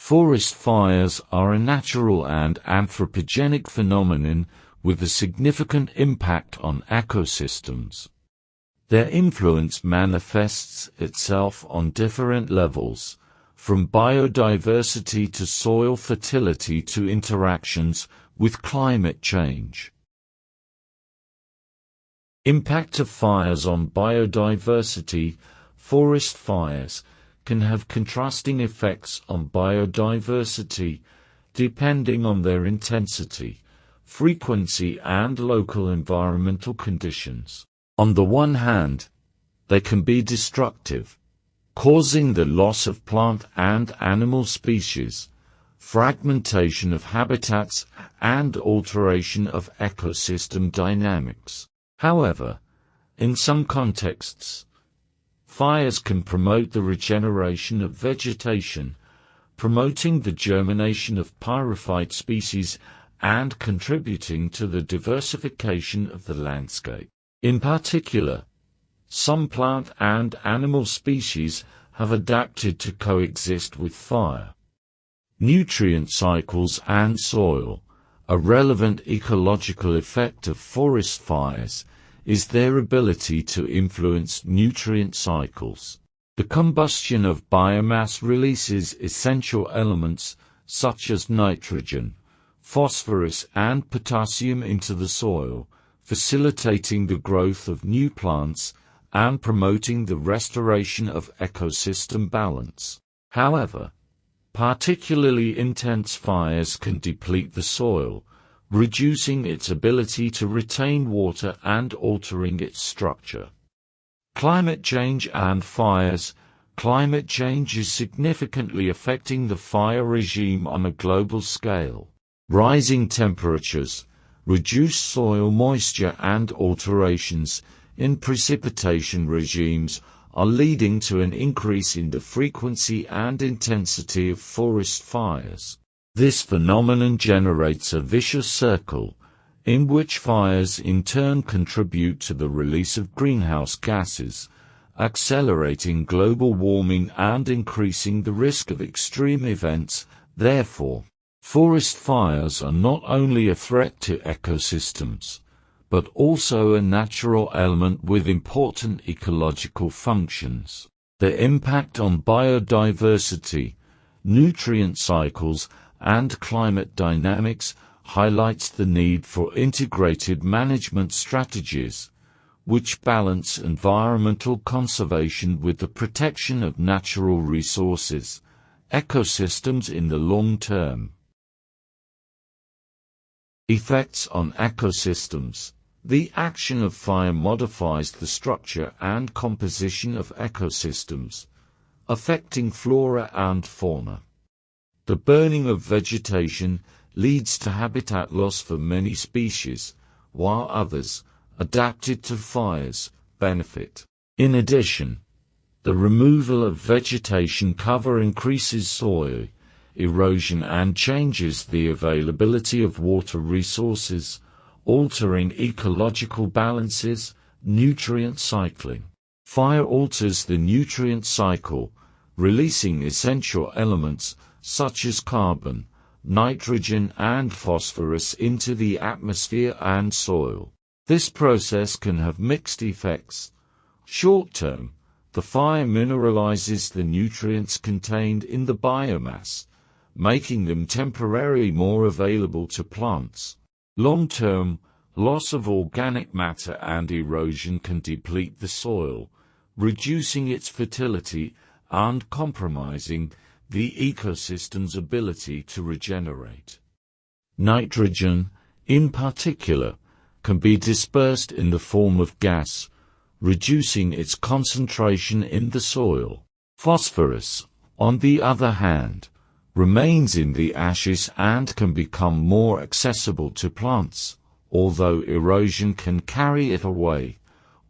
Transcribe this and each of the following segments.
Forest fires are a natural and anthropogenic phenomenon with a significant impact on ecosystems. Their influence manifests itself on different levels, from biodiversity to soil fertility to interactions with climate change. Impact of fires on biodiversity. Forest fires can have contrasting effects on biodiversity, depending on their intensity, frequency and local environmental conditions. On the one hand, they can be destructive, causing the loss of plant and animal species, fragmentation of habitats, and alteration of ecosystem dynamics. However, in some contexts, fires can promote the regeneration of vegetation, promoting the germination of pyrophyte species and contributing to the diversification of the landscape. In particular, some plant and animal species have adapted to coexist with fire. Nutrient cycles and soil. A relevant ecological effect of forest fires is their ability to influence nutrient cycles. The combustion of biomass releases essential elements such as nitrogen, phosphorus and potassium into the soil, facilitating the growth of new plants and promoting the restoration of ecosystem balance. However, particularly intense fires can deplete the soil, reducing its ability to retain water and altering its structure. Climate change and fires. Climate change is significantly affecting the fire regime on a global scale. Rising temperatures, reduced soil moisture and alterations in precipitation regimes are leading to an increase in the frequency and intensity of forest fires. This phenomenon generates a vicious circle, in which fires in turn contribute to the release of greenhouse gases, accelerating global warming and increasing the risk of extreme events. Therefore, forest fires are not only a threat to ecosystems, but also a natural element with important ecological functions. The impact on biodiversity, nutrient cycles, and climate dynamics highlights the need for integrated management strategies, which balance environmental conservation with the protection of natural resources, ecosystems in the long term. Effects on ecosystems. The action of fire modifies the structure and composition of ecosystems, affecting flora and fauna. The burning of vegetation leads to habitat loss for many species, while others, adapted to fires, benefit. In addition, the removal of vegetation cover increases soil erosion and changes the availability of water resources, altering ecological balances. Nutrient cycling. Fire alters the nutrient cycle, releasing essential elements such as carbon, nitrogen and phosphorus into the atmosphere and soil. This process can have mixed effects. Short-term, the fire mineralizes the nutrients contained in the biomass, making them temporarily more available to plants. Long-term, loss of organic matter and erosion can deplete the soil, reducing its fertility and compromising the ecosystem's ability to regenerate. Nitrogen, in particular, can be dispersed in the form of gas, reducing its concentration in the soil. Phosphorus, on the other hand, remains in the ashes and can become more accessible to plants, although erosion can carry it away,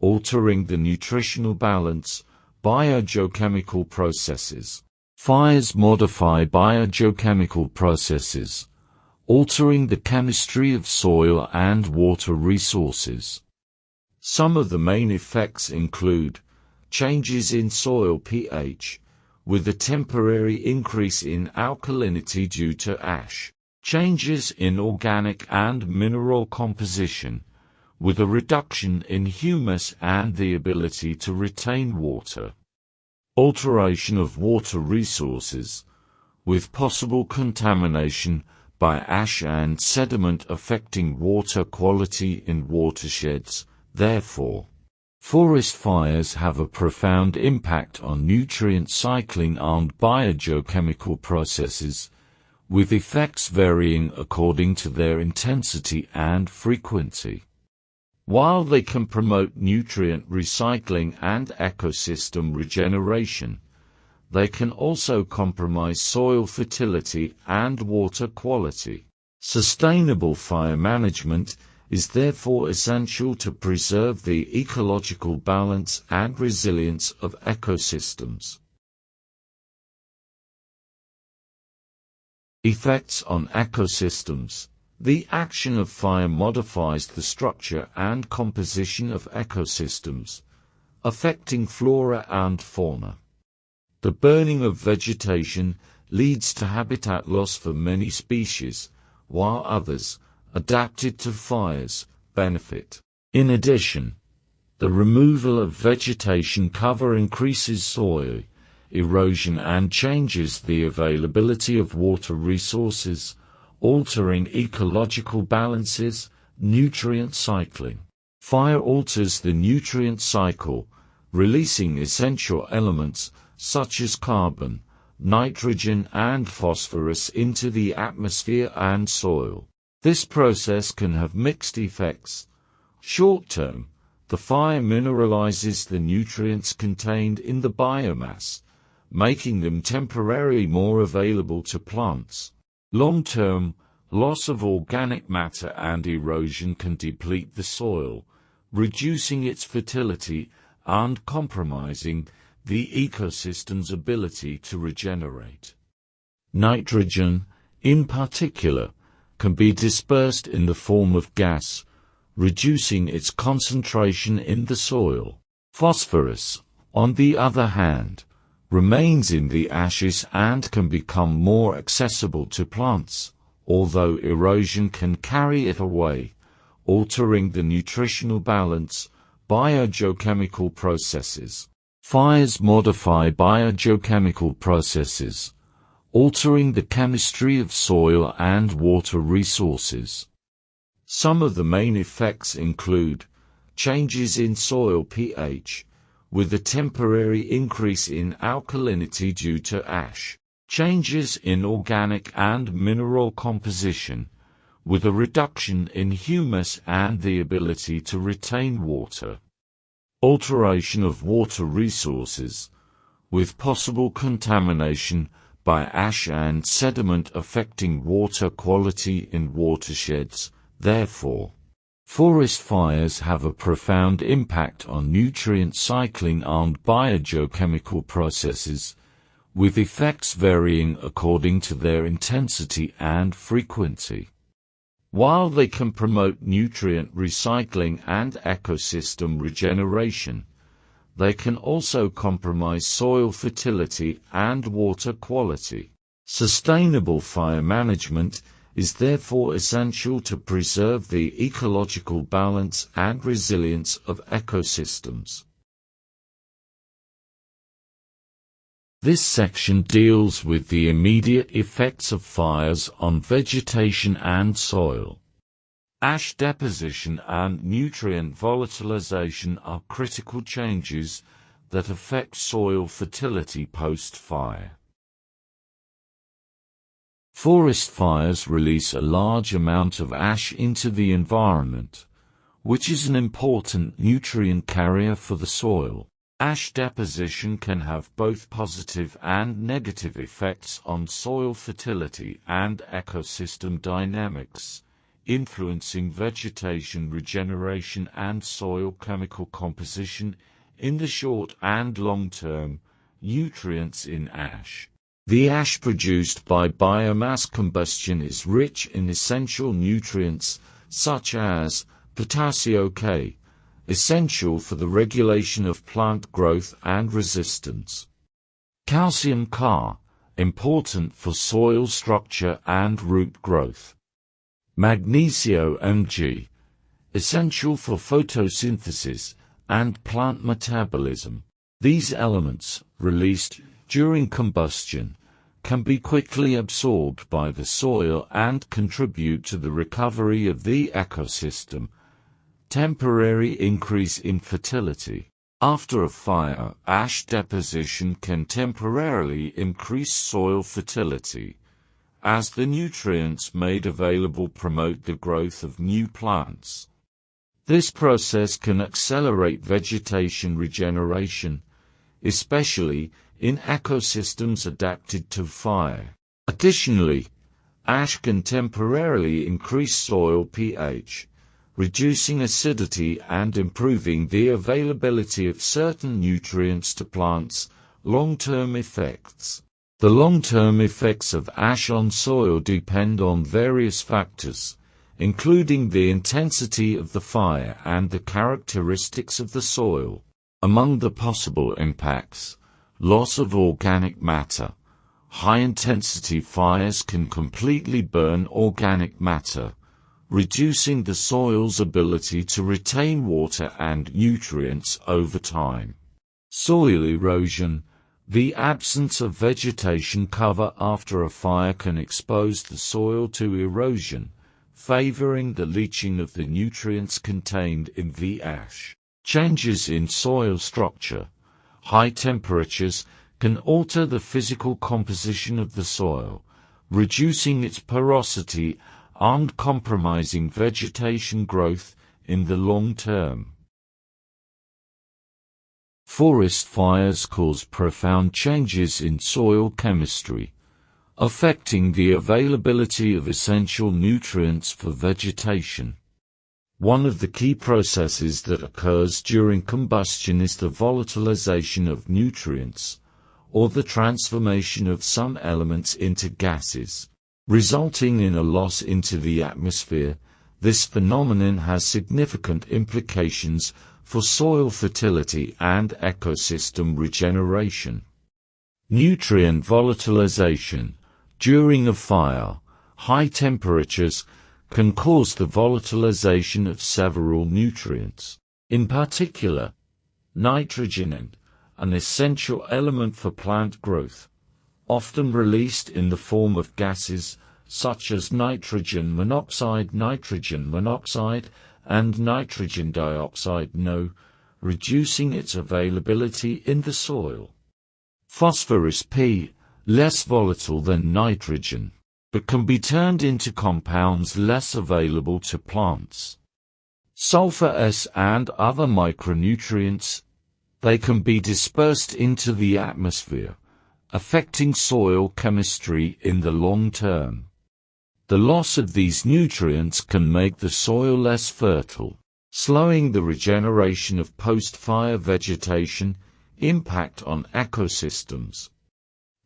altering the nutritional balance. Biogeochemical processes. Fires modify biogeochemical processes, altering the chemistry of soil and water resources. Some of the main effects include changes in soil pH, with a temporary increase in alkalinity due to ash. Changes in organic and mineral composition, with a reduction in humus and the ability to retain water. Alteration of water resources, with possible contamination by ash and sediment affecting water quality in watersheds. Therefore, forest fires have a profound impact on nutrient cycling and biogeochemical processes, with effects varying according to their intensity and frequency. While they can promote nutrient recycling and ecosystem regeneration, they can also compromise soil fertility and water quality. Sustainable fire management is therefore essential to preserve the ecological balance and resilience of ecosystems. Effects on ecosystems. The action of fire modifies the structure and composition of ecosystems, affecting flora and fauna. The burning of vegetation leads to habitat loss for many species, while others, adapted to fires, benefit. In addition, the removal of vegetation cover increases soil erosion and changes the availability of water resources, altering ecological balances, nutrient cycling. Fire alters the nutrient cycle, releasing essential elements such as carbon, nitrogen and phosphorus into the atmosphere and soil. This process can have mixed effects. Short-term, the fire mineralizes the nutrients contained in the biomass, making them temporarily more available to plants. Long-term, loss of organic matter and erosion can deplete the soil, reducing its fertility and compromising the ecosystem's ability to regenerate. Nitrogen, in particular, can be dispersed in the form of gas, reducing its concentration in the soil. Phosphorus, on the other hand, remains in the ashes and can become more accessible to plants, although erosion can carry it away, altering the nutritional balance. Biogeochemical processes. Fires modify biogeochemical processes, altering the chemistry of soil and water resources. Some of the main effects include changes in soil pH, with a temporary increase in alkalinity due to ash, changes in organic and mineral composition, with a reduction in humus and the ability to retain water. Alteration of water resources, with possible contamination by ash and sediment affecting water quality in watersheds. Therefore, forest fires have a profound impact on nutrient cycling and biogeochemical processes, with effects varying according to their intensity and frequency. While they can promote nutrient recycling and ecosystem regeneration, they can also compromise soil fertility and water quality. Sustainable fire management is therefore essential to preserve the ecological balance and resilience of ecosystems. This section deals with the immediate effects of fires on vegetation and soil. Ash deposition and nutrient volatilization are critical changes that affect soil fertility post-fire. Forest fires release a large amount of ash into the environment, which is an important nutrient carrier for the soil. Ash deposition can have both positive and negative effects on soil fertility and ecosystem dynamics, influencing vegetation regeneration and soil chemical composition. In the short and long term, nutrients in ash. The ash produced by biomass combustion is rich in essential nutrients such as potassium K, essential for the regulation of plant growth and resistance. Calcium Ca, important for soil structure and root growth. Magnesium Mg, essential for photosynthesis and plant metabolism. These elements, released during combustion, can be quickly absorbed by the soil and contribute to the recovery of the ecosystem. Temporary increase in fertility. After a fire, ash deposition can temporarily increase soil fertility, as the nutrients made available promote the growth of new plants. This process can accelerate vegetation regeneration, especially in ecosystems adapted to fire. Additionally, ash can temporarily increase soil pH, reducing acidity and improving the availability of certain nutrients to plants. Long-term effects. The long-term effects of ash on soil depend on various factors, including the intensity of the fire and the characteristics of the soil. Among the possible impacts, loss of organic matter. High-intensity fires can completely burn organic matter, reducing the soil's ability to retain water and nutrients over time. Soil erosion. The absence of vegetation cover after a fire can expose the soil to erosion, favoring the leaching of the nutrients contained in the ash. Changes in soil structure. High temperatures can alter the physical composition of the soil, reducing its porosity and compromising vegetation growth in the long term. Forest fires cause profound changes in soil chemistry, affecting the availability of essential nutrients for vegetation. One of the key processes that occurs during combustion is the volatilization of nutrients, or the transformation of some elements into gases, resulting in a loss into the atmosphere. This phenomenon has significant implications for soil fertility and ecosystem regeneration. Nutrient volatilization. During a fire, high temperatures can cause the volatilization of several nutrients. In particular, nitrogen, an essential element for plant growth, often released in the form of gases such as nitrogen monoxide, and nitrogen dioxide, reducing its availability in the soil. Phosphorus P, less volatile than nitrogen, but can be turned into compounds less available to plants. Sulfur S and other micronutrients. They can be dispersed into the atmosphere, affecting soil chemistry in the long term. The loss of these nutrients can make the soil less fertile, slowing the regeneration of post-fire vegetation. Impact on ecosystems.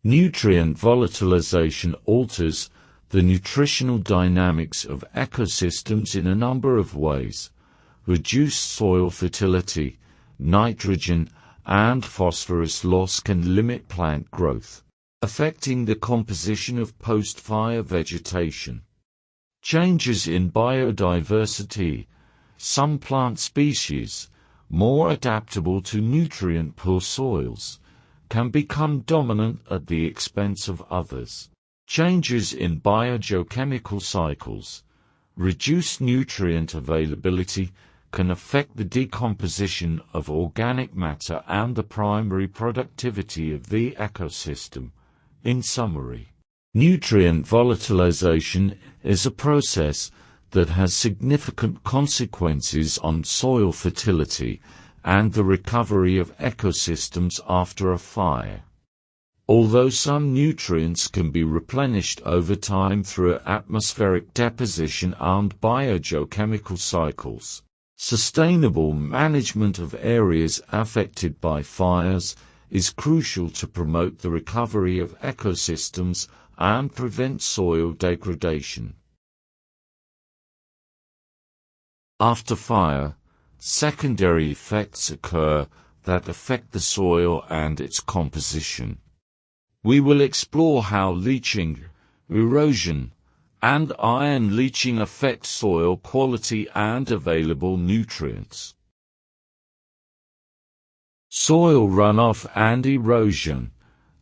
Nutrient volatilization alters the nutritional dynamics of ecosystems in a number of ways. Reduced soil fertility, nitrogen and phosphorus loss can limit plant growth, affecting the composition of post-fire vegetation. Changes in biodiversity. Some plant species, more adaptable to nutrient-poor soils, can become dominant at the expense of others. Changes in biogeochemical cycles. Reduced nutrient availability can affect the decomposition of organic matter and the primary productivity of the ecosystem. In summary, nutrient volatilization is a process that has significant consequences on soil fertility and the recovery of ecosystems after a fire. Although some nutrients can be replenished over time through atmospheric deposition and biogeochemical cycles, sustainable management of areas affected by fires is crucial to promote the recovery of ecosystems and prevent soil degradation. After fire, secondary effects occur that affect the soil and its composition. We will explore how leaching, erosion, and ion leaching affect soil quality and available nutrients. Soil runoff and erosion.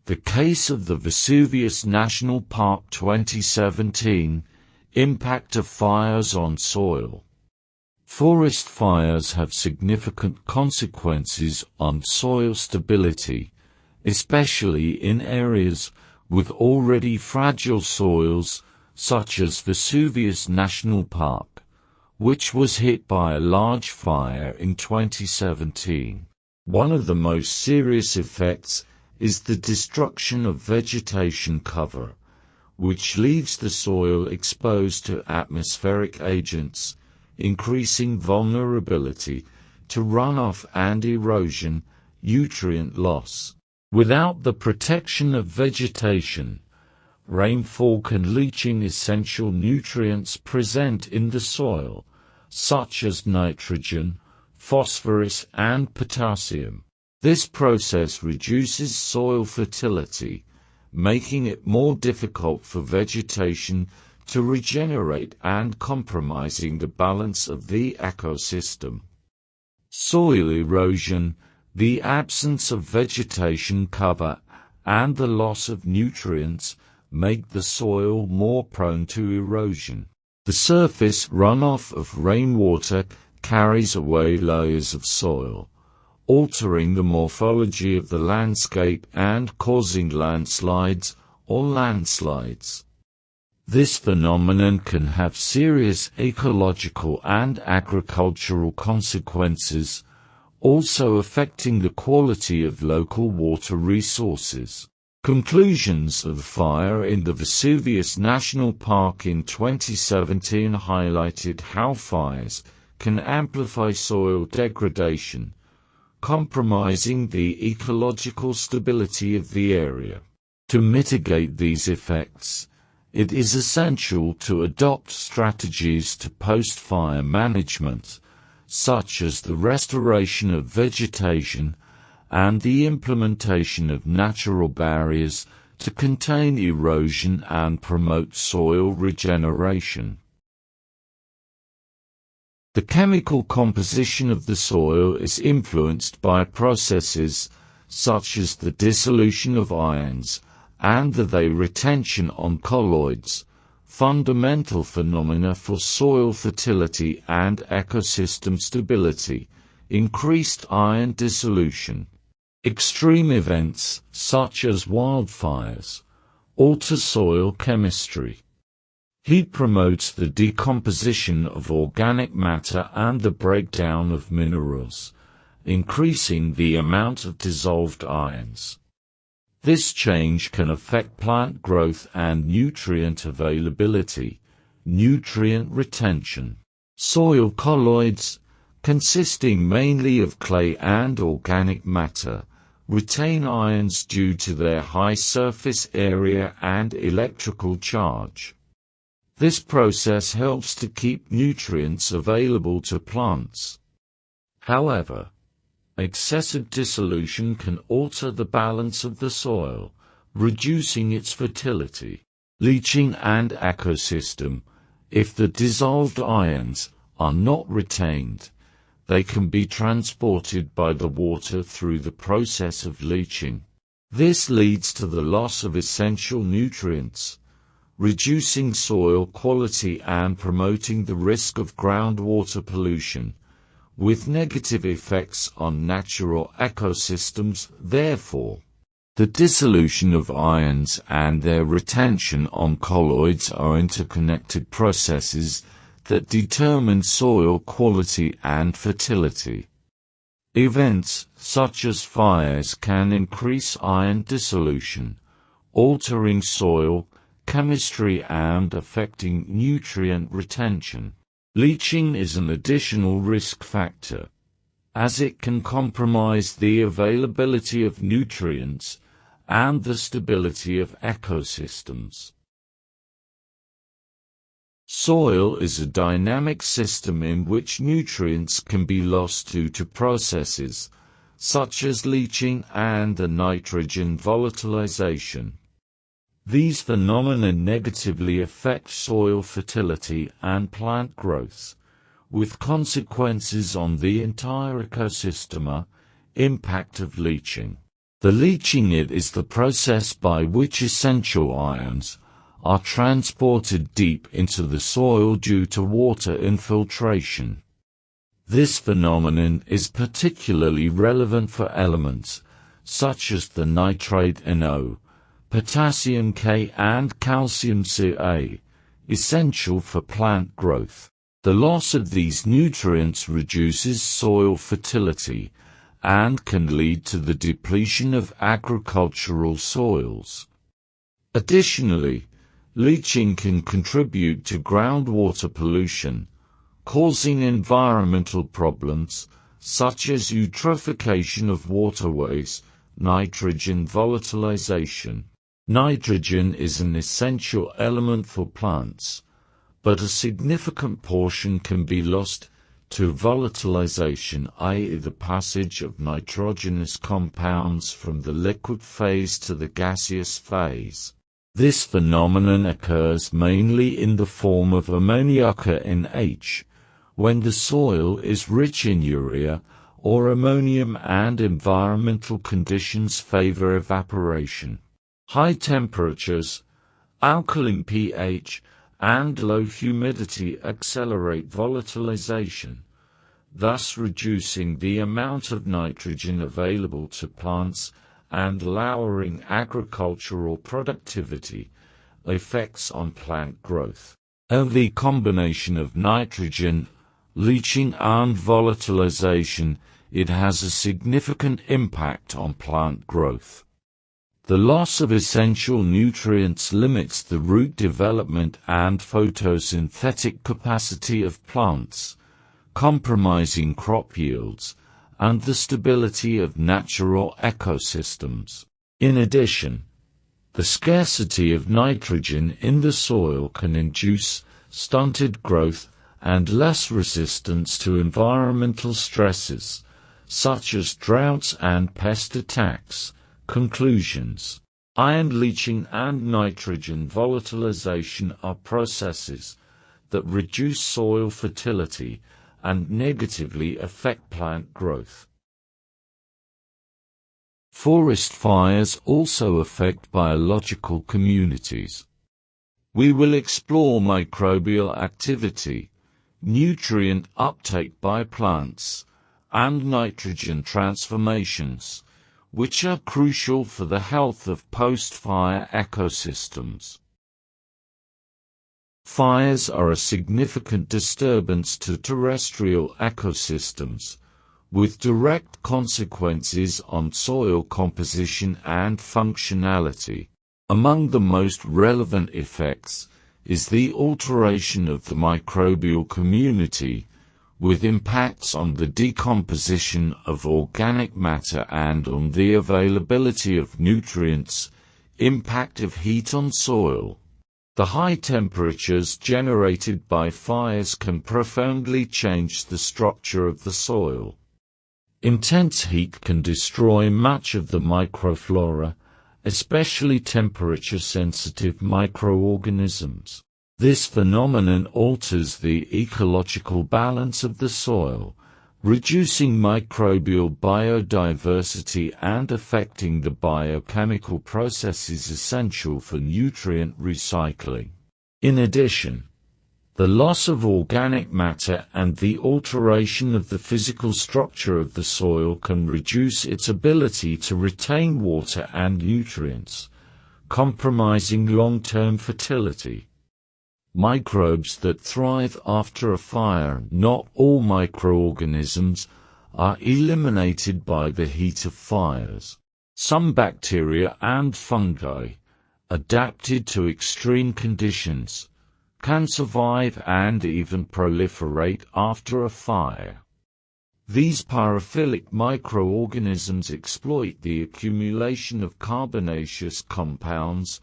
The case of the Vesuvius National Park 2017, impact of fires on soil. Forest fires have significant consequences on soil stability, especially in areas with already fragile soils, such as Vesuvius National Park, which was hit by a large fire in 2017. One of the most serious effects is the destruction of vegetation cover, which leaves the soil exposed to atmospheric agents, increasing vulnerability to runoff and erosion, nutrient loss. Without the protection of vegetation, rainfall can leaching essential nutrients present in the soil, such as nitrogen, phosphorus, and potassium. This process reduces soil fertility, making it more difficult for vegetation to regenerate and compromising the balance of the ecosystem. Soil erosion. The absence of vegetation cover and the loss of nutrients make the soil more prone to erosion. The surface runoff of rainwater carries away layers of soil, altering the morphology of the landscape and causing landslides or landslides. This phenomenon can have serious ecological and agricultural consequences, also affecting the quality of local water resources. Conclusions of the fire in the Vesuvius National Park in 2017 highlighted how fires can amplify soil degradation, compromising the ecological stability of the area. To mitigate these effects, it is essential to adopt strategies to post-fire management, such as the restoration of vegetation and the implementation of natural barriers to contain erosion and promote soil regeneration. The chemical composition of the soil is influenced by processes such as the dissolution of ions and the retention on colloids, fundamental phenomena for soil fertility and ecosystem stability. Increased ion dissolution. Extreme events, such as wildfires, alter soil chemistry. Heat promotes the decomposition of organic matter and the breakdown of minerals, increasing the amount of dissolved ions. This change can affect plant growth and nutrient availability, nutrient retention. Soil colloids, consisting mainly of clay and organic matter, retain ions due to their high surface area and electrical charge. This process helps to keep nutrients available to plants. However, excessive dissolution can alter the balance of the soil, reducing its fertility. Leaching and ecosystem. If the dissolved ions are not retained, they can be transported by the water through the process of leaching. This leads to the loss of essential nutrients, reducing soil quality and promoting the risk of groundwater pollution, with negative effects on natural ecosystems. Therefore, the dissolution of ions and their retention on colloids are interconnected processes that determine soil quality and fertility. Events such as fires can increase ion dissolution, altering soil chemistry and affecting nutrient retention. Leaching is an additional risk factor, as it can compromise the availability of nutrients and the stability of ecosystems. Soil is a dynamic system in which nutrients can be lost due to processes such as leaching and the nitrogen volatilization. These phenomena negatively affect soil fertility and plant growth, with consequences on the entire ecosystem. Impact of leaching. The leaching is the process by which essential ions are transported deep into the soil due to water infiltration. This phenomenon is particularly relevant for elements such as the nitrate NO, potassium K and calcium Ca, essential for plant growth. The loss of these nutrients reduces soil fertility and can lead to the depletion of agricultural soils. Additionally, leaching can contribute to groundwater pollution, causing environmental problems such as eutrophication of waterways, nitrogen volatilization. Nitrogen is an essential element for plants, but a significant portion can be lost to volatilization, i.e. the passage of nitrogenous compounds from the liquid phase to the gaseous phase. This phenomenon occurs mainly in the form of ammonium NH, when the soil is rich in urea or ammonium and environmental conditions favor evaporation. High temperatures, alkaline pH, and low humidity accelerate volatilization, thus reducing the amount of nitrogen available to plants and lowering agricultural productivity. Effects on plant growth. The combination of nitrogen, leaching and volatilization, it has a significant impact on plant growth. The loss of essential nutrients limits the root development and photosynthetic capacity of plants, compromising crop yields and the stability of natural ecosystems. In addition, the scarcity of nitrogen in the soil can induce stunted growth and less resistance to environmental stresses, such as droughts and pest attacks. Conclusions. Ion leaching and nitrogen volatilization are processes that reduce soil fertility and negatively affect plant growth. Forest fires also affect biological communities. We will explore microbial activity, nutrient uptake by plants, and nitrogen transformations, which are crucial for the health of post-fire ecosystems. Fires are a significant disturbance to terrestrial ecosystems, with direct consequences on soil composition and functionality. Among the most relevant effects is the alteration of the microbial community, with impacts on the decomposition of organic matter and on the availability of nutrients. Impact of heat on soil. The high temperatures generated by fires can profoundly change the structure of the soil. Intense heat can destroy much of the microflora, especially temperature-sensitive microorganisms. This phenomenon alters the ecological balance of the soil, reducing microbial biodiversity and affecting the biochemical processes essential for nutrient recycling. In addition, the loss of organic matter and the alteration of the physical structure of the soil can reduce its ability to retain water and nutrients, compromising long-term fertility. Microbes that thrive after a fire. Not all microorganisms are eliminated by the heat of fires. Some bacteria and fungi, adapted to extreme conditions, can survive and even proliferate after a fire. These pyrophilic microorganisms exploit the accumulation of carbonaceous compounds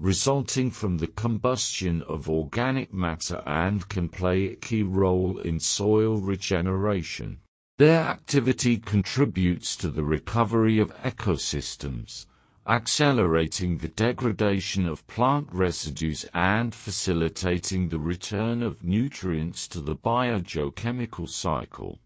resulting from the combustion of organic matter and can play a key role in soil regeneration. Their activity contributes to the recovery of ecosystems, accelerating the degradation of plant residues and facilitating the return of nutrients to the biogeochemical cycle.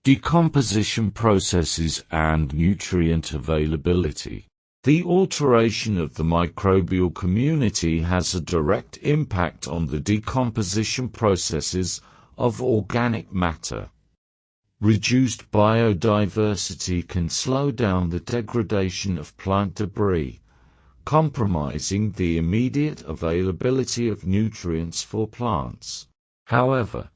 Decomposition processes and nutrient availability. The alteration of the microbial community has a direct impact on the decomposition processes of organic matter. Reduced biodiversity can slow down the degradation of plant debris, compromising the immediate availability of nutrients for plants. However,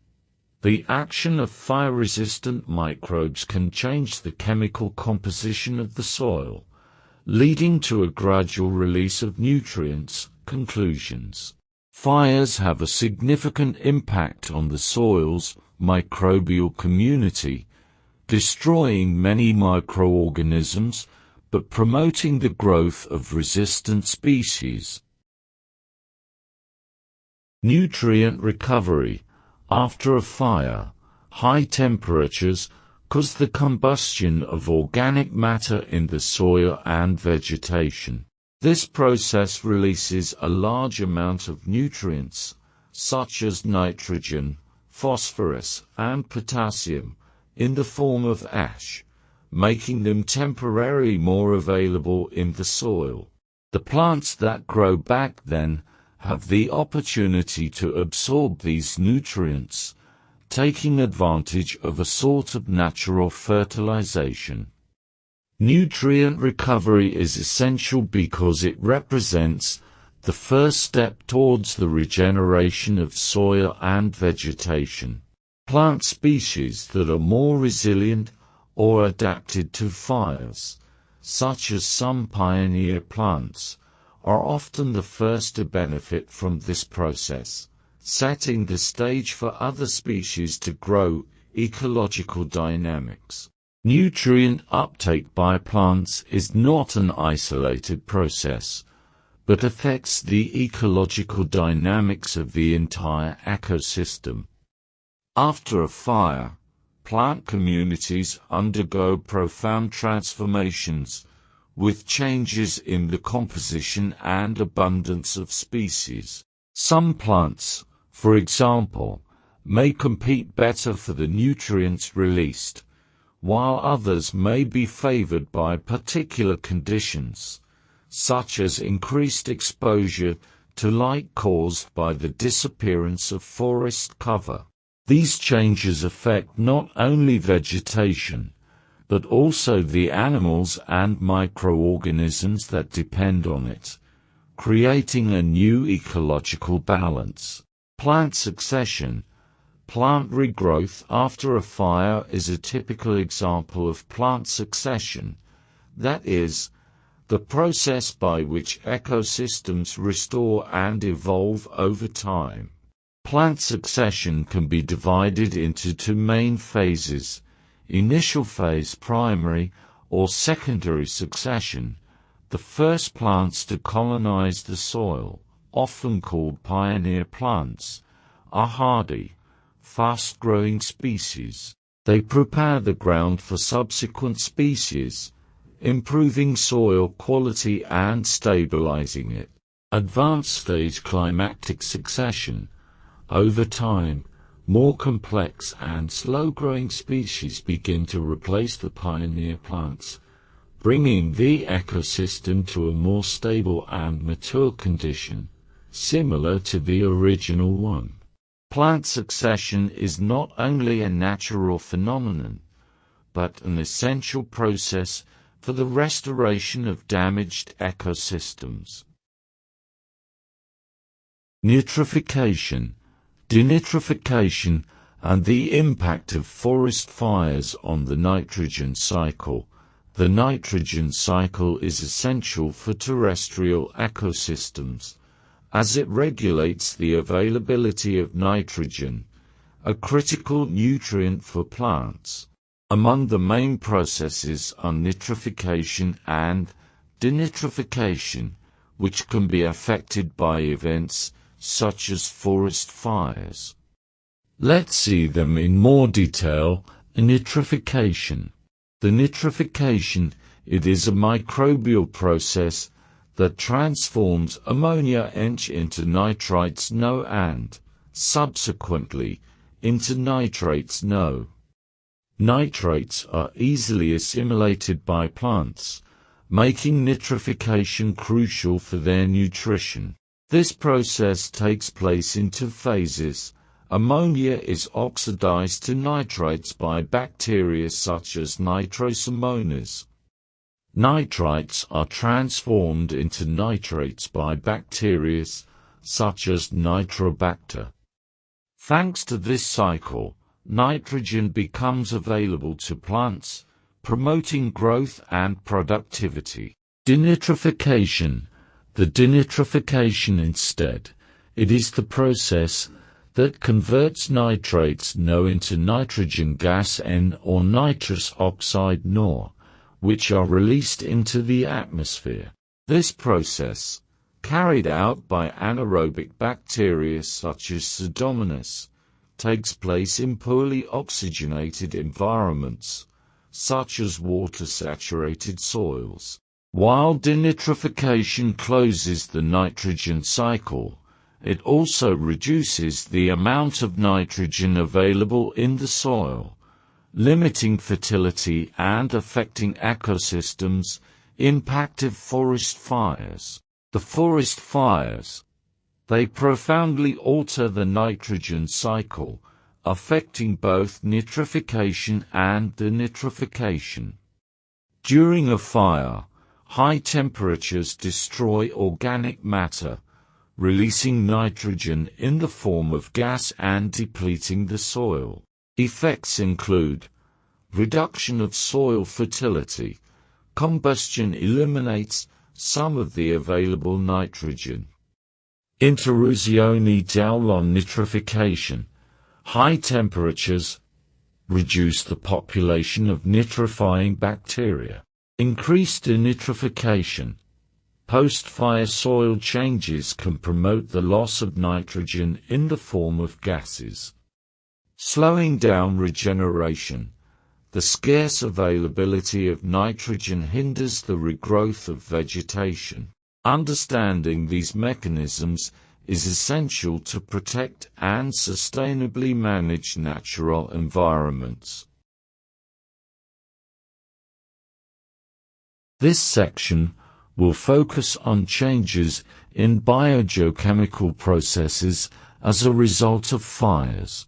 the action of fire-resistant microbes can change the chemical composition of the soil, leading to a gradual release of nutrients. Conclusions. Fires have a significant impact on the soil's microbial community, destroying many microorganisms but promoting the growth of resistant species. Nutrient recovery. After a fire, high temperatures cause the combustion of organic matter in the soil and vegetation. This process releases a large amount of nutrients, such as nitrogen, phosphorus, and potassium, in the form of ash, making them temporarily more available in the soil. The plants that grow back then have the opportunity to absorb these nutrients, taking advantage of a sort of natural fertilization. Nutrient recovery is essential because it represents the first step towards the regeneration of soil and vegetation. Plant species that are more resilient or adapted to fires, such as some pioneer plants, are often the first to benefit from this process, setting the stage for other species to grow. Ecological dynamics. Nutrient uptake by plants is not an isolated process, but affects the ecological dynamics of the entire ecosystem. After a fire, plant communities undergo profound transformations, with changes in the composition and abundance of species. Some plants, for example, may compete better for the nutrients released, while others may be favored by particular conditions, such as increased exposure to light caused by the disappearance of forest cover. These changes affect not only vegetation, but also the animals and microorganisms that depend on it, creating a new ecological balance. Plant succession. Plant regrowth after a fire is a typical example of plant succession, that is, the process by which ecosystems restore and evolve over time. Plant succession can be divided into two main phases: initial phase, primary or secondary succession. The first plants to colonize the soil, often called pioneer plants, are hardy, fast-growing species. They prepare the ground for subsequent species, improving soil quality and stabilizing it. Advanced stage climactic succession. Over time, more complex and slow-growing species begin to replace the pioneer plants, bringing the ecosystem to a more stable and mature condition, similar to the original one. Plant succession is not only a natural phenomenon, but an essential process for the restoration of damaged ecosystems. Nitrification, denitrification, and the impact of forest fires on the nitrogen cycle. The nitrogen cycle is essential for terrestrial ecosystems, as it regulates the availability of nitrogen, a critical nutrient for plants. Among the main processes are nitrification and denitrification, which can be affected by events such as forest fires. Let's see them in more detail Nitrification. The nitrification, it is a microbial process that transforms ammonia into nitrites NO and, subsequently, into nitrates NO. Nitrates are easily assimilated by plants, making nitrification crucial for their nutrition. This process takes place in two phases. Ammonia is oxidized to nitrates by bacteria such as Nitrosomonas. Nitrites are transformed into nitrates by bacteria such as Nitrobacter. Thanks to this cycle, nitrogen becomes available to plants, promoting growth and productivity. Denitrification. The denitrification instead, it is the process that converts nitrates NO into nitrogen gas N or nitrous oxide NOR, which are released into the atmosphere. This process, carried out by anaerobic bacteria such as Pseudomonas, takes place in poorly oxygenated environments, such as water-saturated soils. While denitrification closes the nitrogen cycle, it also reduces the amount of nitrogen available in the soil, limiting fertility and affecting ecosystems. Impact of forest fires. The forest fires, they profoundly alter the nitrogen cycle, affecting both nitrification and denitrification. During a fire, high temperatures destroy organic matter, releasing nitrogen in the form of gas and depleting the soil. Effects include reduction of soil fertility. Combustion eliminates some of the available nitrogen. Interruzione della nitrification. High temperatures reduce the population of nitrifying bacteria. Increased denitrification. Post-fire soil changes can promote the loss of nitrogen in the form of gases. Slowing down regeneration. The scarce availability of nitrogen hinders the regrowth of vegetation. Understanding these mechanisms is essential to protect and sustainably manage natural environments. This section will focus on changes in biogeochemical processes as a result of fires.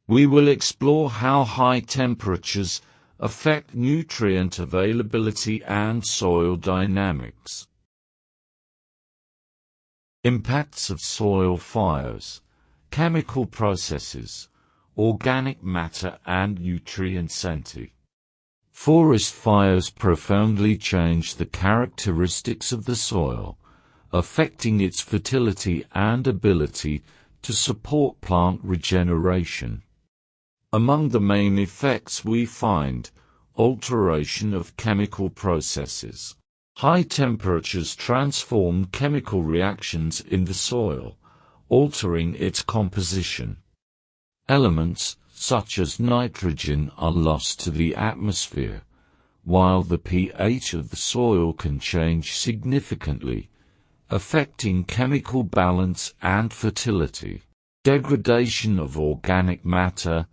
We will explore how high temperatures affect nutrient availability and soil dynamics. Impacts of soil fires, chemical processes, organic matter and nutriency. Forest fires profoundly change the characteristics of the soil, affecting its fertility and ability to support plant regeneration. Among the main effects we find alteration of chemical processes. High temperatures transform chemical reactions in the soil, altering its composition. Elements such as nitrogen are lost to the atmosphere, while the pH of the soil can change significantly, affecting chemical balance and fertility. Degradation of organic matter.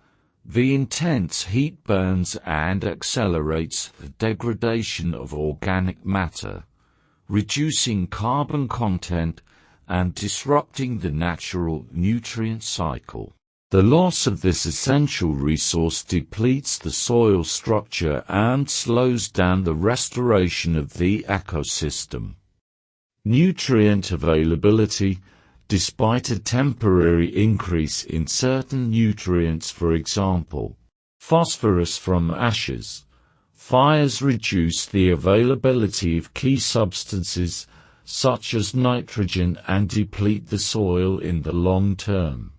The intense heat burns and accelerates the degradation of organic matter, reducing carbon content and disrupting the natural nutrient cycle. The loss of this essential resource depletes the soil structure and slows down the restoration of the ecosystem. Nutrient availability. Despite a temporary increase in certain nutrients, for example, phosphorus from ashes, fires reduce the availability of key substances such as nitrogen and deplete the soil in the long term.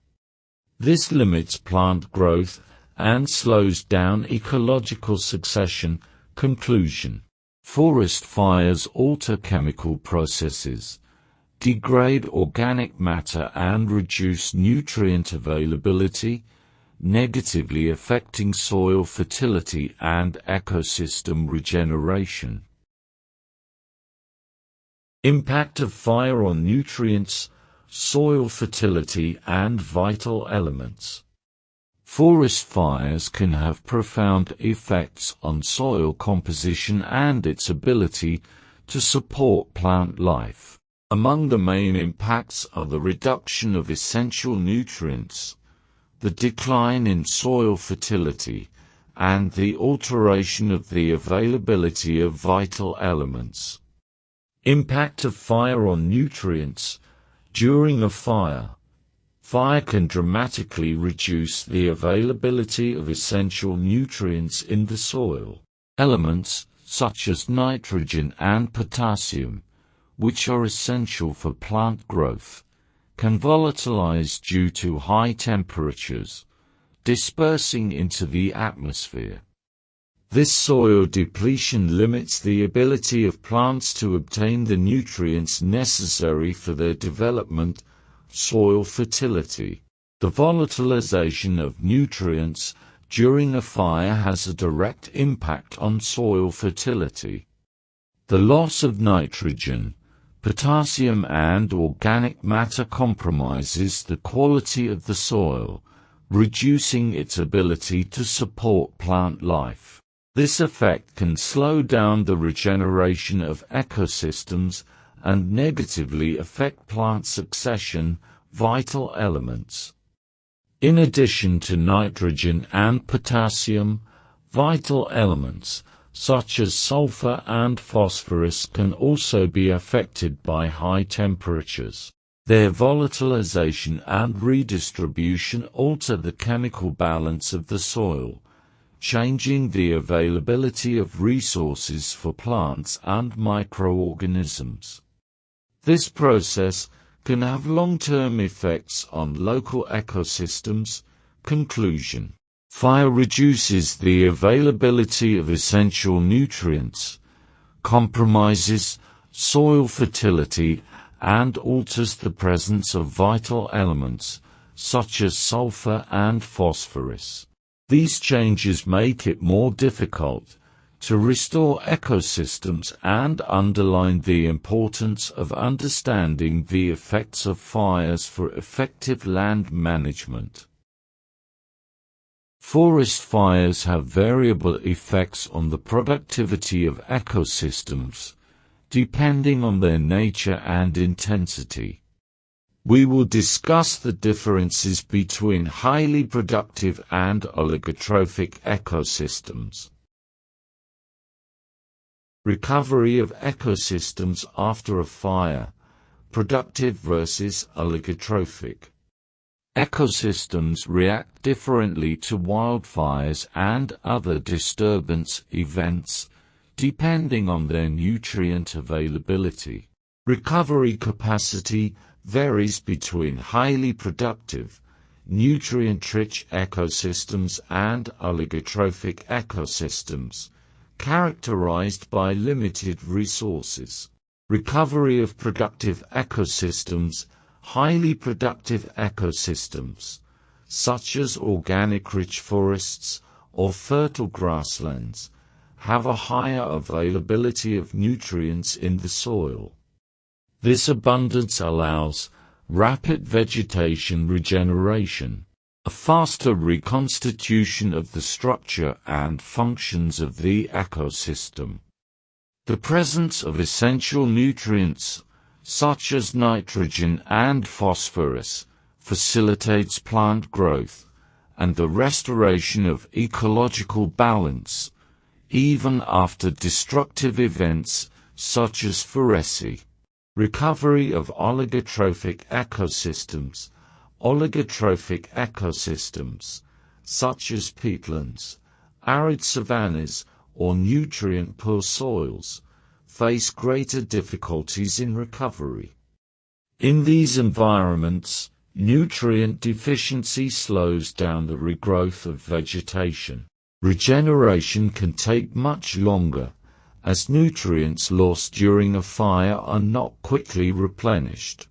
This limits plant growth and slows down ecological succession. Conclusion. Forest fires alter chemical processes, degrade organic matter and reduce nutrient availability, negatively affecting soil fertility and ecosystem regeneration. Impact of fire on nutrients, soil fertility and vital elements. Forest fires can have profound effects on soil composition and its ability to support plant life. Among the main impacts are the reduction of essential nutrients, the decline in soil fertility, and the alteration of the availability of vital elements. Impact of fire on nutrients. During a fire, fire can dramatically reduce the availability of essential nutrients in the soil. Elements, such as nitrogen and potassium, which are essential for plant growth, can volatilize due to high temperatures, dispersing into the atmosphere. This soil depletion limits the ability of plants to obtain the nutrients necessary for their development, soil fertility. The volatilization of nutrients during a fire has a direct impact on soil fertility. The loss of nitrogen, potassium and organic matter compromises the quality of the soil, reducing its ability to support plant life. This effect can slow down the regeneration of ecosystems and negatively affect plant succession, vital elements. In addition to nitrogen and potassium, vital elements, such as sulfur and phosphorus, can also be affected by high temperatures. Their volatilization and redistribution alter the chemical balance of the soil, changing the availability of resources for plants and microorganisms. This process can have long-term effects on local ecosystems. Conclusion: fire reduces the availability of essential nutrients, compromises soil fertility, and alters the presence of vital elements, such as sulfur and phosphorus. These changes make it more difficult to restore ecosystems and underline the importance of understanding the effects of fires for effective land management. Forest fires have variable effects on the productivity of ecosystems, depending on their nature and intensity. We will discuss the differences between highly productive and oligotrophic ecosystems. Recovery of ecosystems after a fire, productive versus oligotrophic. Ecosystems react differently to wildfires and other disturbance events, depending on their nutrient availability. Recovery capacity varies between highly productive, nutrient-rich ecosystems and oligotrophic ecosystems, characterized by limited resources. Recovery of productive ecosystems. Highly productive ecosystems, such as organic-rich forests or fertile grasslands, have a higher availability of nutrients in the soil. This abundance allows rapid vegetation regeneration, a faster reconstitution of the structure and functions of the ecosystem. The presence of essential nutrients, such as nitrogen and phosphorus, facilitates plant growth and the restoration of ecological balance, even after destructive events such as foresty. Recovery of oligotrophic ecosystems. Oligotrophic ecosystems, such as peatlands, arid savannas, or nutrient-poor soils, face greater difficulties in recovery. In these environments, nutrient deficiency slows down the regrowth of vegetation. Regeneration can take much longer, as nutrients lost during a fire are not quickly replenished.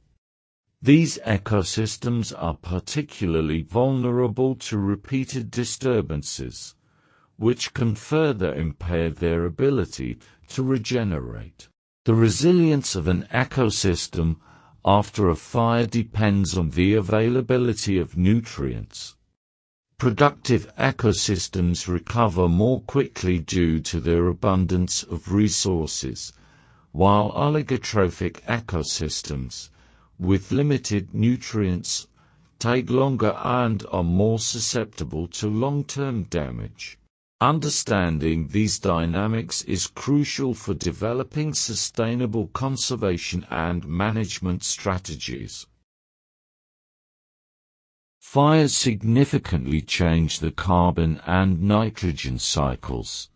These ecosystems are particularly vulnerable to repeated disturbances, which can further impair their ability to regenerate. The resilience of an ecosystem after a fire depends on the availability of nutrients. Productive ecosystems recover more quickly due to their abundance of resources, while oligotrophic ecosystems, with limited nutrients, take longer and are more susceptible to long-term damage. Understanding these dynamics is crucial for developing sustainable conservation and management strategies. Fires significantly change the carbon and nitrogen cycles.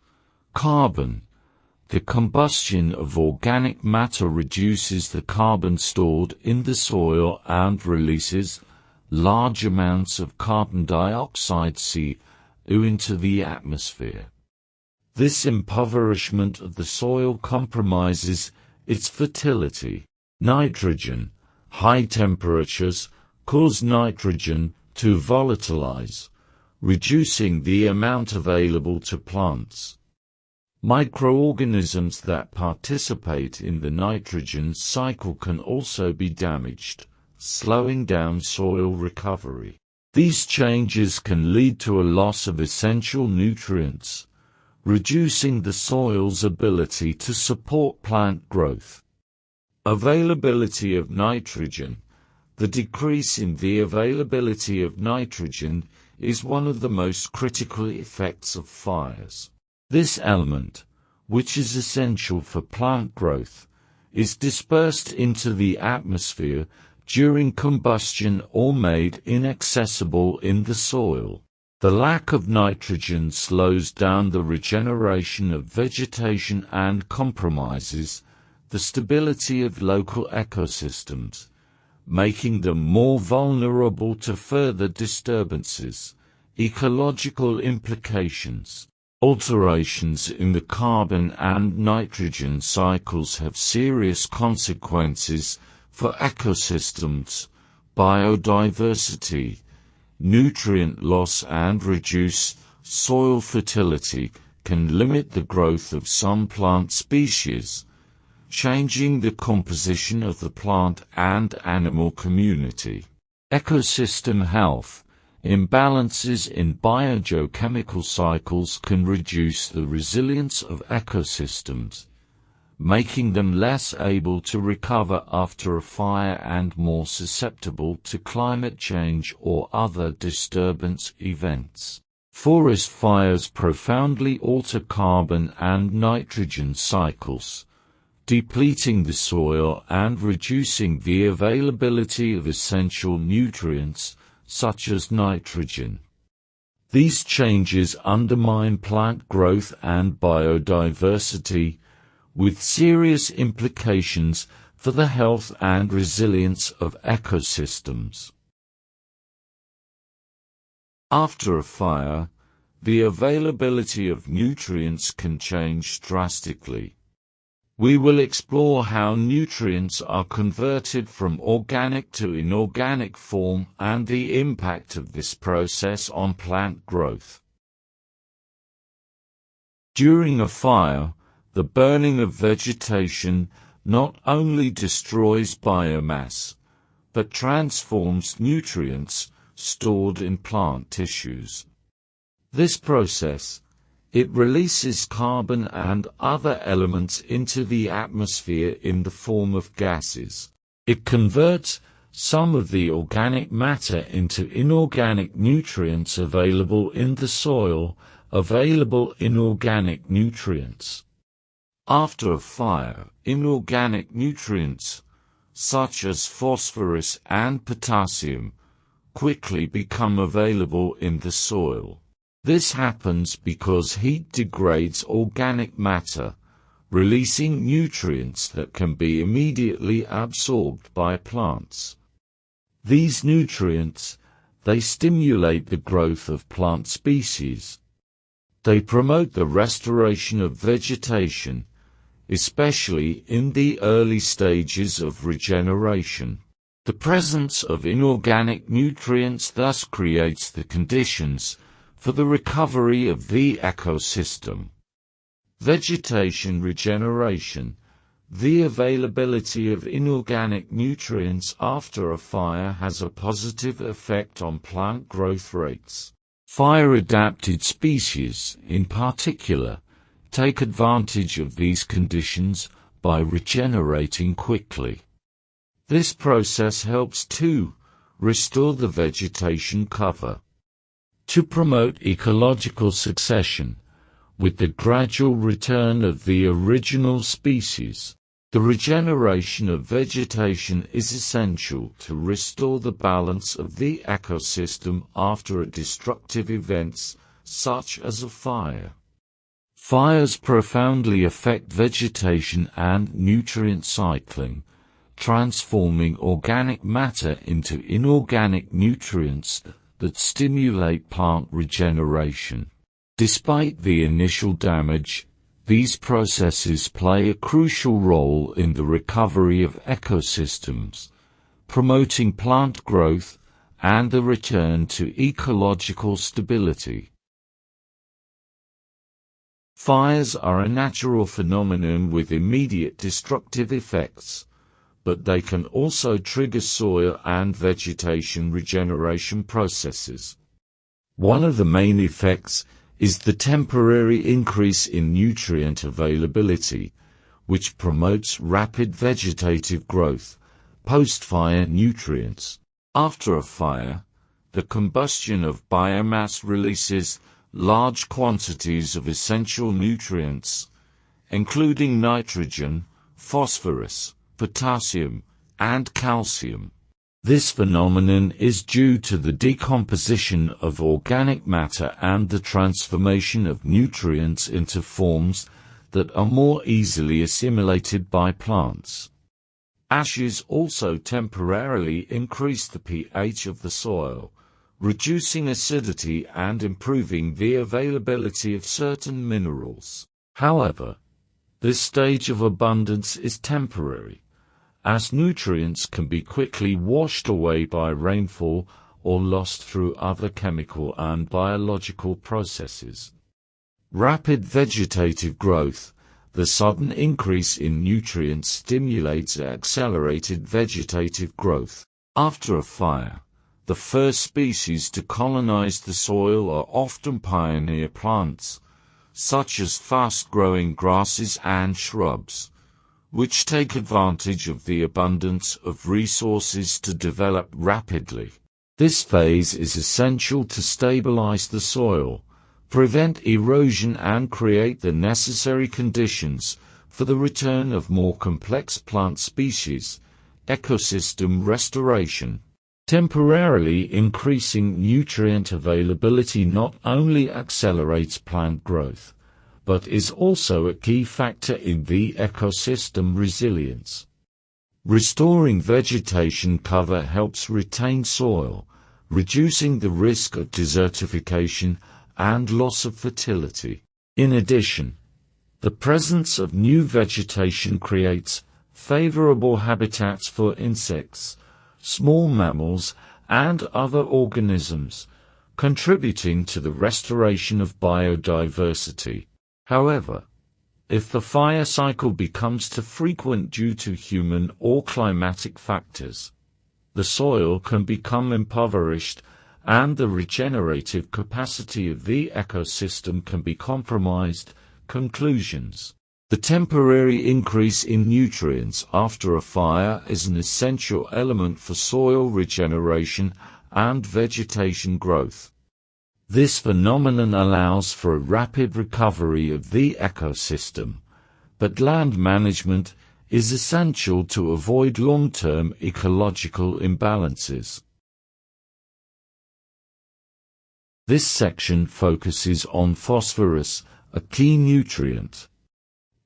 Carbon. The combustion of organic matter reduces the carbon stored in the soil and releases large amounts of carbon dioxide (CO2) into the atmosphere. This impoverishment of the soil compromises its fertility. Nitrogen. High temperatures cause nitrogen to volatilize, reducing the amount available to plants. Microorganisms that participate in the nitrogen cycle can also be damaged, slowing down soil recovery. These changes can lead to a loss of essential nutrients, reducing the soil's ability to support plant growth. Availability of nitrogen. The decrease in the availability of nitrogen is one of the most critical effects of fires. This element, which is essential for plant growth, is dispersed into the atmosphere during combustion or made inaccessible in the soil. The lack of nitrogen slows down the regeneration of vegetation and compromises the stability of local ecosystems, making them more vulnerable to further disturbances. Ecological implications. Alterations in the carbon and nitrogen cycles have serious consequences for ecosystems, biodiversity, nutrient loss, and reduce soil fertility can limit the growth of some plant species, changing the composition of the plant and animal community. Ecosystem health. Imbalances in biogeochemical cycles can reduce the resilience of ecosystems, making them less able to recover after a fire and more susceptible to climate change or other disturbance events. Forest fires profoundly alter carbon and nitrogen cycles, depleting the soil and reducing the availability of essential nutrients, such as nitrogen. These changes undermine plant growth and biodiversity, with serious implications for the health and resilience of ecosystems. After a fire, the availability of nutrients can change drastically. We will explore how nutrients are converted from organic to inorganic form and the impact of this process on plant growth. During a fire, the burning of vegetation not only destroys biomass, but transforms nutrients stored in plant tissues. This process, it releases carbon and other elements into the atmosphere in the form of gases. It converts some of the organic matter into inorganic nutrients available in the soil, available inorganic nutrients. After a fire, inorganic nutrients, such as phosphorus and potassium, quickly become available in the soil. This happens because heat degrades organic matter, releasing nutrients that can be immediately absorbed by plants. These nutrients, they stimulate the growth of plant species. They promote the restoration of vegetation, especially in the early stages of regeneration. The presence of inorganic nutrients thus creates the conditions for the recovery of the ecosystem. Vegetation regeneration. The availability of inorganic nutrients after a fire has a positive effect on plant growth rates. Fire-adapted species, in particular, take advantage of these conditions by regenerating quickly. This process helps to restore the vegetation cover. To promote ecological succession, with the gradual return of the original species, the regeneration of vegetation is essential to restore the balance of the ecosystem after a destructive events such as a fire. Fires profoundly affect vegetation and nutrient cycling, transforming organic matter into inorganic nutrients that stimulate plant regeneration. Despite the initial damage, these processes play a crucial role in the recovery of ecosystems, promoting plant growth and the return to ecological stability. Fires are a natural phenomenon with immediate destructive effects, but they can also trigger soil and vegetation regeneration processes. One of the main effects is the temporary increase in nutrient availability, which promotes rapid vegetative growth. Post-fire nutrients. After a fire, the combustion of biomass releases large quantities of essential nutrients, including nitrogen, phosphorus, potassium, and calcium. This phenomenon is due to the decomposition of organic matter and the transformation of nutrients into forms that are more easily assimilated by plants. Ashes also temporarily increase the pH of the soil, reducing acidity and improving the availability of certain minerals. However, this stage of abundance is temporary, as nutrients can be quickly washed away by rainfall or lost through other chemical and biological processes. Rapid vegetative growth. The sudden increase in nutrients stimulates accelerated vegetative growth. After a fire, the first species to colonize the soil are often pioneer plants, such as fast-growing grasses and shrubs, which take advantage of the abundance of resources to develop rapidly. This phase is essential to stabilize the soil, prevent erosion and create the necessary conditions for the return of more complex plant species. Ecosystem restoration. Temporarily increasing nutrient availability not only accelerates plant growth, but is also a key factor in the ecosystem resilience. Restoring vegetation cover helps retain soil, reducing the risk of desertification and loss of fertility. In addition, the presence of new vegetation creates favorable habitats for insects, small mammals, and other organisms, contributing to the restoration of biodiversity. However, if the fire cycle becomes too frequent due to human or climatic factors, the soil can become impoverished and the regenerative capacity of the ecosystem can be compromised. Conclusions. The temporary increase in nutrients after a fire is an essential element for soil regeneration and vegetation growth. This phenomenon allows for a rapid recovery of the ecosystem, but land management is essential to avoid long-term ecological imbalances. This section focuses on phosphorus, a key nutrient.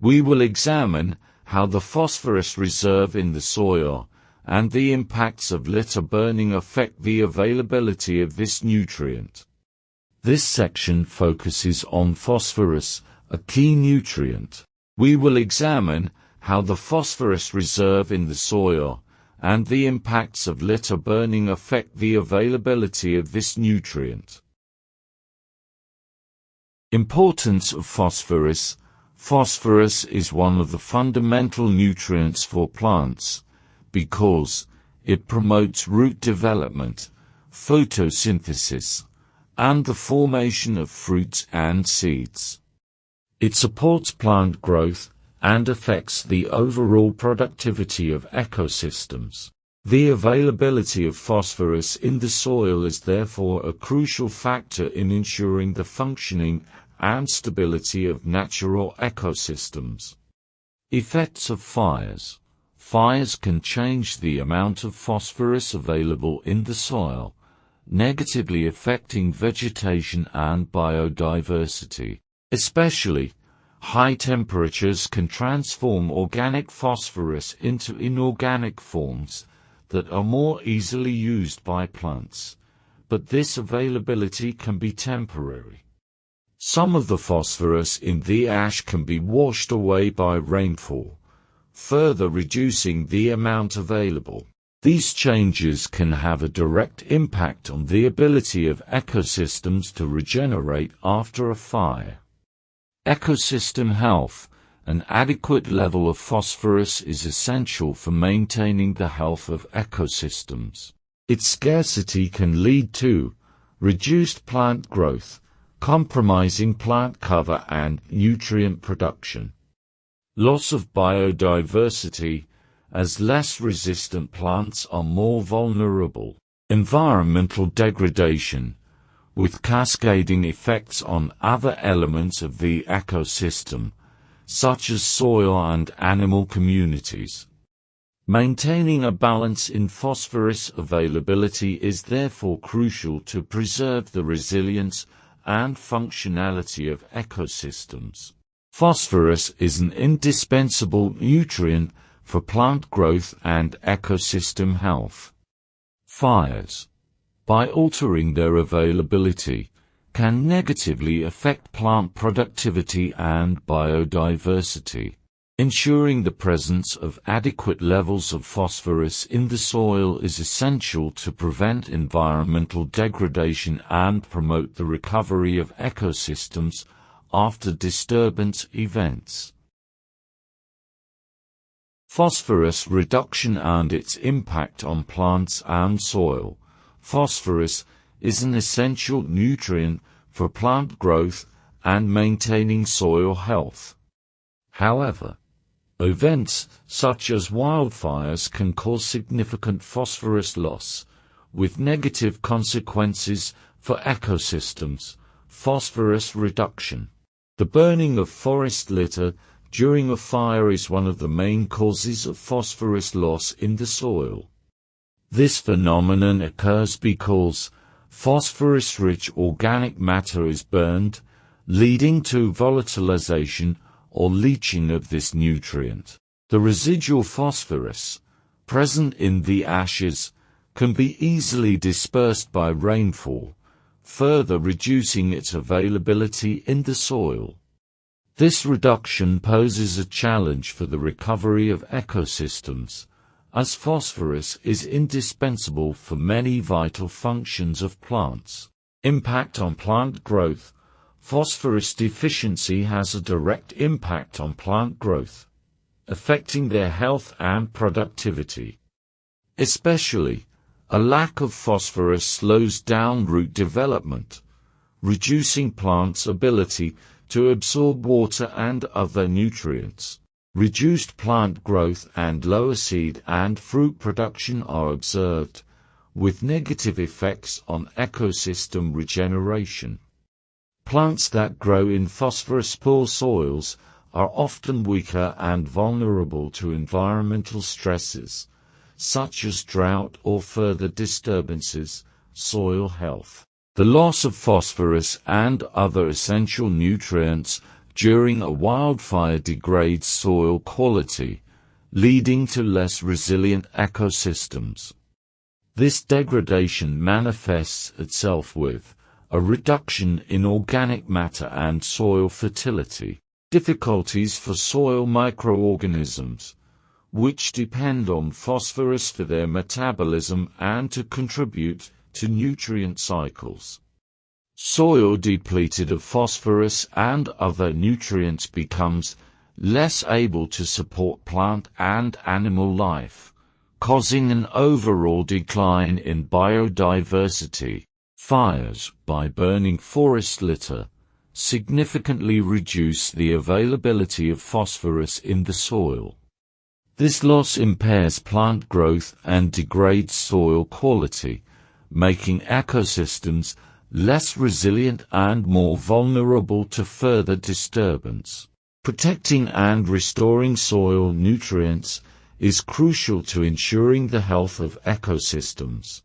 We will examine how the phosphorus reserve in the soil and the impacts of litter burning affect the availability of this nutrient. This section focuses on phosphorus, a key nutrient. We will examine how the phosphorus reserve in the soil and the impacts of litter burning affect the availability of this nutrient. Importance of phosphorus. Phosphorus is one of the fundamental nutrients for plants, because it promotes root development, photosynthesis, and the formation of fruits and seeds. It supports plant growth and affects the overall productivity of ecosystems. The availability of phosphorus in the soil is therefore a crucial factor in ensuring the functioning and stability of natural ecosystems. Effects of fires. Fires can change the amount of phosphorus available in the soil, negatively affecting vegetation and biodiversity. Especially, high temperatures can transform organic phosphorus into inorganic forms that are more easily used by plants, but this availability can be temporary. Some of the phosphorus in the ash can be washed away by rainfall, further reducing the amount available. These changes can have a direct impact on the ability of ecosystems to regenerate after a fire. Ecosystem health. An adequate level of phosphorus is essential for maintaining the health of ecosystems. Its scarcity can lead to reduced plant growth, compromising plant cover and nutrient production. Loss of biodiversity, as less resistant plants are more vulnerable. Environmental degradation, with cascading effects on other elements of the ecosystem, such as soil and animal communities. Maintaining a balance in phosphorus availability is therefore crucial to preserve the resilience and functionality of ecosystems. Phosphorus is an indispensable nutrient for plant growth and ecosystem health. Fires, by altering their availability, can negatively affect plant productivity and biodiversity. Ensuring the presence of adequate levels of phosphorus in the soil is essential to prevent environmental degradation and promote the recovery of ecosystems after disturbance events. Phosphorus reduction and its impact on plants and soil. Phosphorus is an essential nutrient for plant growth and maintaining soil health. However, events such as wildfires can cause significant phosphorus loss, with negative consequences for ecosystems. Phosphorus reduction. The burning of forest litter during a fire is one of the main causes of phosphorus loss in the soil. This phenomenon occurs because phosphorus-rich organic matter is burned, leading to volatilization or leaching of this nutrient. The residual phosphorus, present in the ashes, can be easily dispersed by rainfall, further reducing its availability in the soil. This reduction poses a challenge for the recovery of ecosystems, as phosphorus is indispensable for many vital functions of plants. Impact on plant growth. Phosphorus deficiency has a direct impact on plant growth, affecting their health and productivity. Especially, a lack of phosphorus slows down root development, reducing plants' ability to absorb water and other nutrients. Reduced plant growth and lower seed and fruit production are observed, with negative effects on ecosystem regeneration. Plants that grow in phosphorus-poor soils are often weaker and vulnerable to environmental stresses, such as drought or further disturbances. Soil health. The loss of phosphorus and other essential nutrients during a wildfire degrades soil quality, leading to less resilient ecosystems. This degradation manifests itself with a reduction in organic matter and soil fertility. Difficulties for soil microorganisms. which depend on phosphorus for their metabolism and to contribute to nutrient cycles. Soil depleted of phosphorus and other nutrients becomes less able to support plant and animal life, causing an overall decline in biodiversity. Fires, by burning forest litter, significantly reduce the availability of phosphorus in the soil. This loss impairs plant growth and degrades soil quality, making ecosystems less resilient and more vulnerable to further disturbance. Protecting and restoring soil nutrients is crucial to ensuring the health of ecosystems.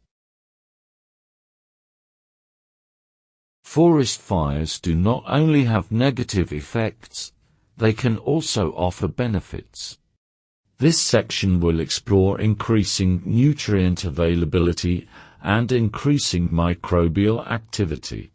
Forest fires do not only have negative effects, they can also offer benefits. This section will explore increasing nutrient availability and increasing microbial activity.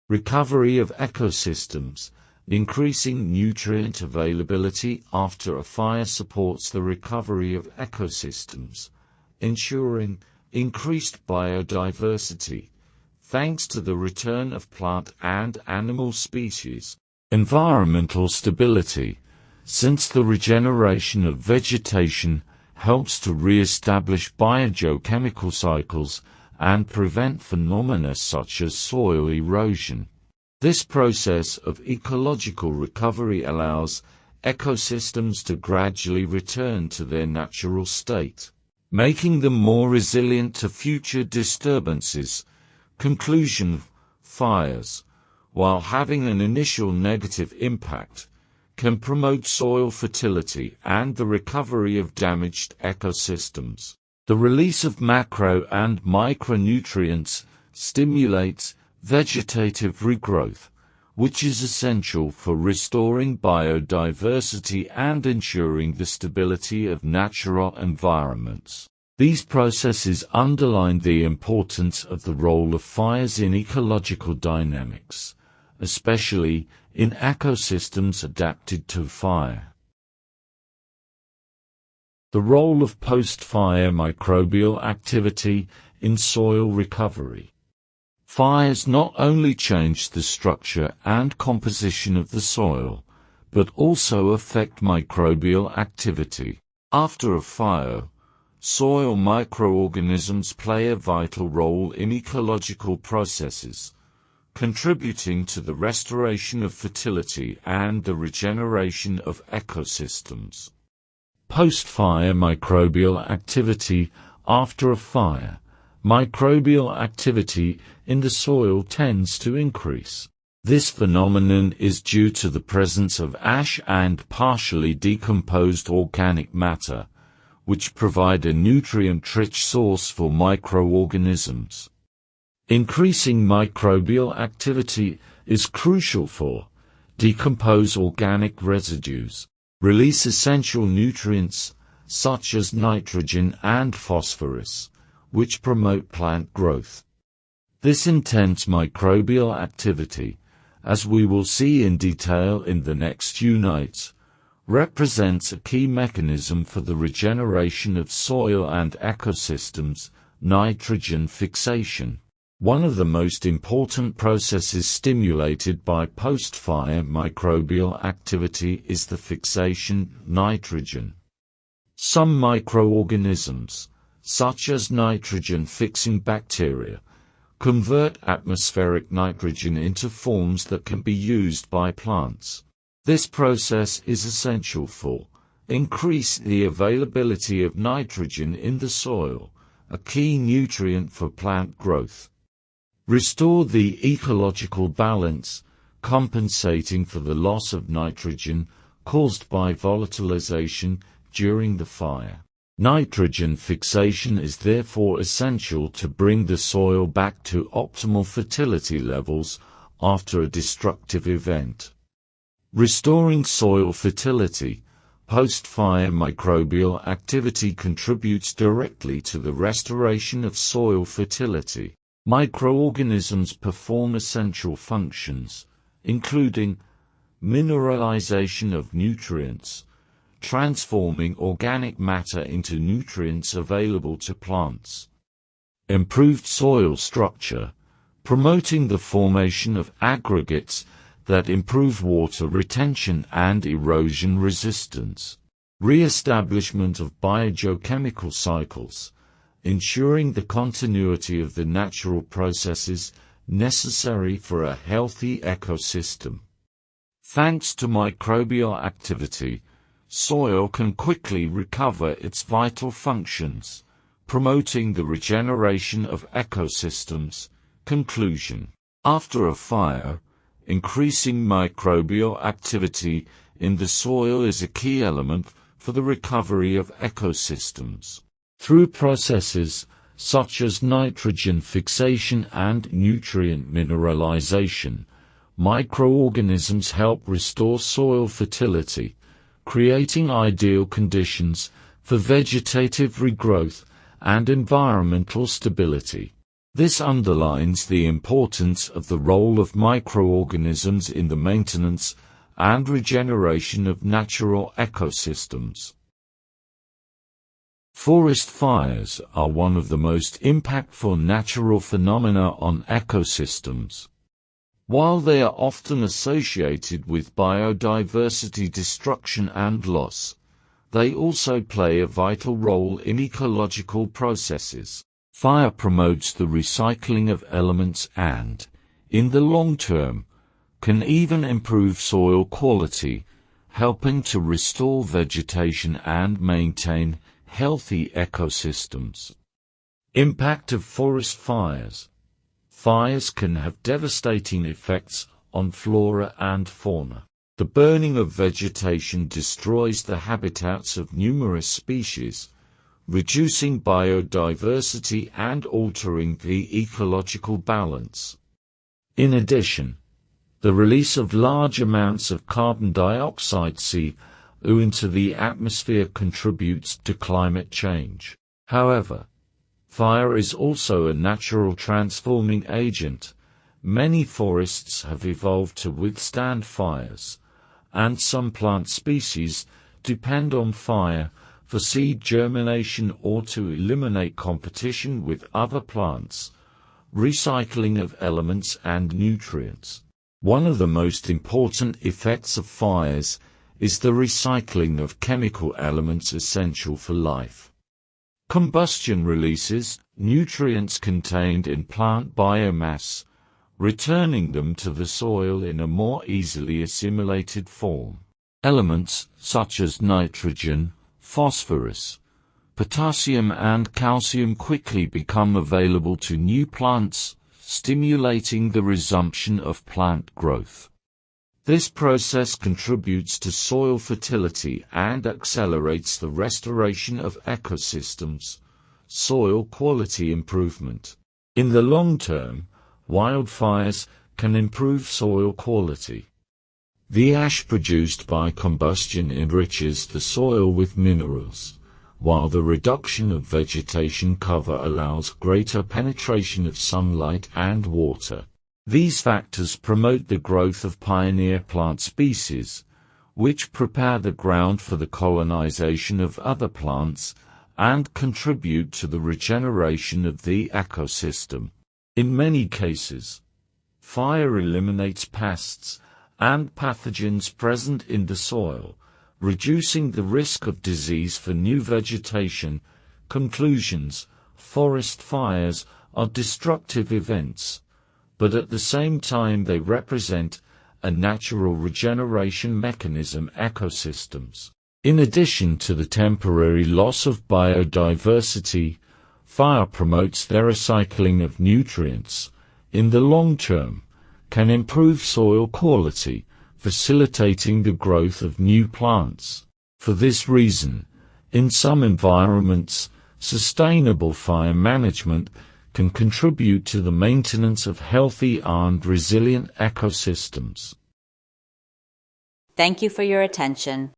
Recovery of ecosystems. Increasing nutrient availability after a fire supports the recovery of ecosystems, ensuring increased biodiversity, thanks to the return of plant and animal species. Environmental stability. Since the regeneration of vegetation helps to re-establish biogeochemical cycles and prevent phenomena such as soil erosion. This process of ecological recovery allows ecosystems to gradually return to their natural state, making them more resilient to future disturbances. Conclusion: fires, while having an initial negative impact, can promote soil fertility and the recovery of damaged ecosystems. The release of macro and micronutrients stimulates vegetative regrowth, which is essential for restoring biodiversity and ensuring the stability of natural environments. These processes underline the importance of the role of fires in ecological dynamics, especially in ecosystems adapted to fire. The role of post-fire microbial activity in soil recovery. Fires not only change the structure and composition of the soil, but also affect microbial activity. After a fire, soil microorganisms play a vital role in ecological processes, contributing to the restoration of fertility and the regeneration of ecosystems. Post-fire microbial activity. After a fire, microbial activity in the soil tends to increase. This phenomenon is due to the presence of ash and partially decomposed organic matter, which provide a nutrient-rich source for microorganisms. Increasing microbial activity is crucial for decompose organic residues, release essential nutrients such as nitrogen and phosphorus, which promote plant growth. This intense microbial activity, as we will see in detail in the next few nights, represents a key mechanism for the regeneration of soil and ecosystems. Nitrogen fixation. One of the most important processes stimulated by post-fire microbial activity is the fixation nitrogen. Some microorganisms, such as nitrogen-fixing bacteria, convert atmospheric nitrogen into forms that can be used by plants. This process is essential for increase the availability of nitrogen in the soil, a key nutrient for plant growth. Restore the ecological balance, compensating for the loss of nitrogen caused by volatilization during the fire. Nitrogen fixation is therefore essential to bring the soil back to optimal fertility levels after a destructive event. Restoring soil fertility. Post-fire microbial activity contributes directly to the restoration of soil fertility. Microorganisms perform essential functions, including mineralization of nutrients, transforming organic matter into nutrients available to plants. Improved soil structure, promoting the formation of aggregates that improve water retention and erosion resistance. Re-establishment of biogeochemical cycles, ensuring the continuity of the natural processes necessary for a healthy ecosystem. Thanks to microbial activity, soil can quickly recover its vital functions, promoting the regeneration of ecosystems. Conclusion: after a fire, increasing microbial activity in the soil is a key element for the recovery of ecosystems. Through processes such as nitrogen fixation and nutrient mineralization, microorganisms help restore soil fertility, creating ideal conditions for vegetative regrowth and environmental stability. This underlines the importance of the role of microorganisms in the maintenance and regeneration of natural ecosystems. Forest fires are one of the most impactful natural phenomena on ecosystems. While they are often associated with biodiversity destruction and loss, they also play a vital role in ecological processes. Fire promotes the recycling of elements and, in the long term, can even improve soil quality, helping to restore vegetation and maintain healthy ecosystems. Impact of forest fires. Fires can have devastating effects on flora and fauna. The burning of vegetation destroys the habitats of numerous species, reducing biodiversity and altering the ecological balance. In addition, the release of large amounts of carbon dioxide CO2 into the atmosphere contributes to climate change. However, fire is also a natural transforming agent. Many forests have evolved to withstand fires, and some plant species depend on fire for seed germination or to eliminate competition with other plants. Recycling of elements and nutrients. One of the most important effects of fires is the recycling of chemical elements essential for life. Combustion releases nutrients contained in plant biomass, returning them to the soil in a more easily assimilated form. Elements such as nitrogen, phosphorus, potassium and calcium quickly become available to new plants, stimulating the resumption of plant growth. This process contributes to soil fertility and accelerates the restoration of ecosystems. Soil quality improvement. In the long term, wildfires can improve soil quality. The ash produced by combustion enriches the soil with minerals, while the reduction of vegetation cover allows greater penetration of sunlight and water. These factors promote the growth of pioneer plant species, which prepare the ground for the colonization of other plants and contribute to the regeneration of the ecosystem. In many cases, fire eliminates pests and pathogens present in the soil, reducing the risk of disease for new vegetation. Conclusions: forest fires are destructive events, but at the same time they represent a natural regeneration mechanism ecosystems. In addition to the temporary loss of biodiversity, fire promotes the recycling of nutrients. In the long term, can improve soil quality, facilitating the growth of new plants. For this reason, in some environments, sustainable fire management can contribute to the maintenance of healthy and resilient ecosystems. Thank you for your attention.